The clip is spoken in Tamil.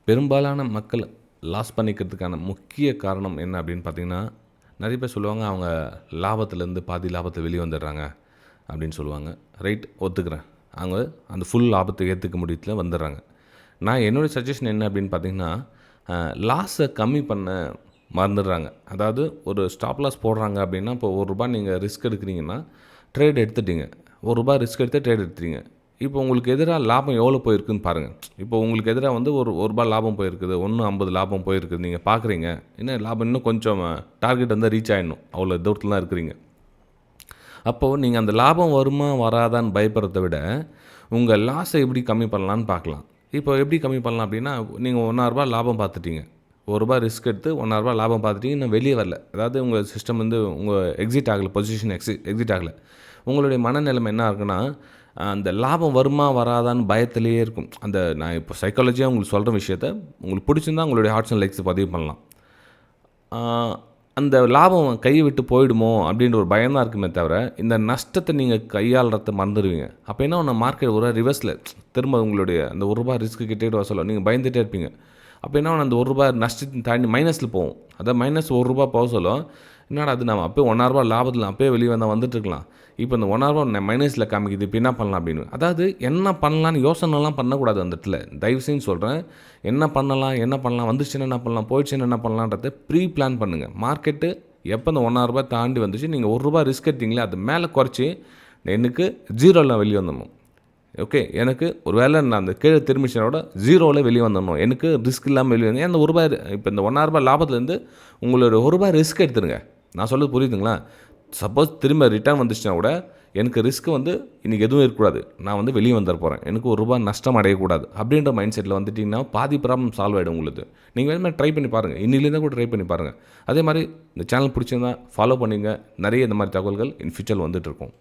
பெரும்பாலான மக்கள் லாஸ் பண்ணிக்கிறதுக்கான முக்கிய காரணம் என்ன அப்படின்னு பார்த்தீங்கன்னா, நெறைய பேர் சொல்லுவாங்க, அவங்க லாபத்திலேருந்து பாதி லாபத்த வெளிய வந்துடுறாங்க அப்படின்னு சொல்லுவாங்க. ரைட், ஒத்துக்கிறேன். அவங்க அந்த ஃபுல் லாபத்த ஏத்துக்க முடியத்துல வந்துடுறாங்க. நான் என்னோட சஜஷன் என்ன அப்படின்னு பார்த்தீங்கன்னா, லாஸை கம்மி பண்ண மறந்துடுறாங்க. அதாவது ஒரு ஸ்டாப் லாஸ் போடுறாங்க அப்படின்னா, இப்போ ரூ. 1 நீங்கள் ரிஸ்க் எடுக்கிறீங்கன்னா, ட்ரேட் எடுத்துட்டீங்க. ரூ. 1 ரிஸ்க் எடுத்து ட்ரேட் எடுத்துட்டீங்க. இப்போ உங்களுக்கு எதிரா லாபம் எவ்வளோ போயிருக்குன்னு பாருங்கள். இப்போ உங்களுக்கு எதிரா வந்து ஒரு ரூ. 1 லாபம் போயிருக்குது, 1.50 லாபம் போயிருக்குது. நீங்கள் பார்க்குறீங்க, இன்னும் லாபம் இன்னும் கொஞ்சம் டார்கெட் வந்து ரீச் ஆகிடணும், அவ்வளோ தூரத்தில் தான் இருக்கிறீங்க. அப்போது நீங்கள் அந்த லாபம் வருமா வராதான்னு பயப்படுறத விட, உங்கள் லாஸை எப்படி கம்மி பண்ணலான்னு பார்க்கலாம். இப்போ எப்படி கம்மி பண்ணலாம் அப்படின்னா, நீங்கள் ரூ. 1.50 லாபம் பார்த்துட்டீங்க. ரூ. 1 ரிஸ்க் எடுத்து ரூ. 1.50 லாபம் பார்த்துட்டீங்க, இன்னும் வெளியே வரல. அதாவது உங்கள் சிஸ்டம் வந்து உங்கள் எக்ஸிட் ஆகலை, பொசிஷன் எக்ஸிட் ஆகலை. உங்களுடைய மனநிலைமை என்ன இருக்குன்னா, அந்த லாபம் வருமா வராதான்னு பயத்திலேயே இருக்கும். நான் இப்போ சைக்காலஜியாக உங்களுக்கு சொல்கிற விஷயத்த உங்களுக்கு பிடிச்சிருந்தா உங்களுடைய ஹார்ட்ஸ் அண்ட் லைக்ஸ் பதிவு பண்ணலாம். அந்த லாபம் கையை விட்டு போயிடுமோ அப்படின்ற ஒரு பயம் தான் இருக்குமே தவிர, இந்த நஷ்டத்தை நீங்கள் கையாளுறத மறந்துடுவீங்க. அப்போ என்ன ஒன்று, மார்க்கெட் ஒரு ரிவர்ஸில் திரும்ப உங்களுடைய அந்த ரூ. 1 ரிஸ்க்கு கிட்டே வர சொல்ல நீங்கள் பயந்துகிட்டே இருப்பீங்க. அப்போ என்ன அந்த ரூ. 1 நஷ்டத்தை தாண்டி மைனஸில் போகும். அதான் -1 போக சொல்ல, என்னடா அது, நம்ம அப்போயே ரூ. 1 லாபத்தில் அப்போயே வெளியே வந்தால் வந்துட்டுருக்கலாம். இப்போ இந்த ரூ. 1 மைனஸில் காமிக்குது, இப்போ என்ன பண்ணலாம் அப்படின்னு. அதாவது என்ன பண்ணலான்னு யோசனைலாம் பண்ணக்கூடாது அந்த இடத்துல. தயவுசெய்து சொல்கிறேன், என்ன பண்ணலாம் வந்துச்சுன்னா என்ன பண்ணலாம், போயிடுச்சுன்னா என்ன பண்ணலான்றத ப்ரீ பிளான் பண்ணுங்கள். மார்க்கெட்டு எப்போ இந்த ரூ. 1 தாண்டி வந்துச்சு, நீங்கள் ரூ. ரிஸ்க் எடுத்தீங்களே அது மேலே குறைச்சி எனக்கு 0வில் வெளியே வந்துடணும். ஓகே, எனக்கு ஒரு வேளை நான் அந்த கீழே திரும்பிச்சனோட 0வில் வெளியே வந்துடணும், எனக்கு ரிஸ்க் இல்லாமல் வெளியே வந்து அந்த ரூபாய் இப்போ இந்த ரூ. 1 லாபத்துலேருந்து உங்களோட ரூ. ரிஸ்க் எடுத்துருங்க. நான் சொல்கிறது புரியுதுங்களா? சப்போஸ் திரும்ப ரிட்டர்ன் வந்துச்சுன்னா கூட எனக்கு ரிஸ்க் வந்து இன்றைக்கி எதுவும் இருக்கக்கூடாது, நான் வந்து வெளியே வந்துட போகிறேன், எனக்கு ரூ. நஷ்டம் அடையக்கூடாது அப்படின்ற மைண்ட் செட்டில் வந்துட்டிங்கன்னா பாதி ப்ராப்ளம் சால்வ் ஆகிடும் உங்களுக்கு. நீங்கள் வேணுமே ட்ரை பண்ணி பாருங்கள், இன்னிலேருந்து கூட ட்ரை பண்ணி பாருங்கள். அதே மாதிரி இந்த சேனல் பிடிச்சிருந்தா ஃபாலோ பண்ணிங்க. நிறைய இந்த மாதிரி தகவல்கள் இன் ஃபியூச்சர் வந்துட்டுருக்கும்.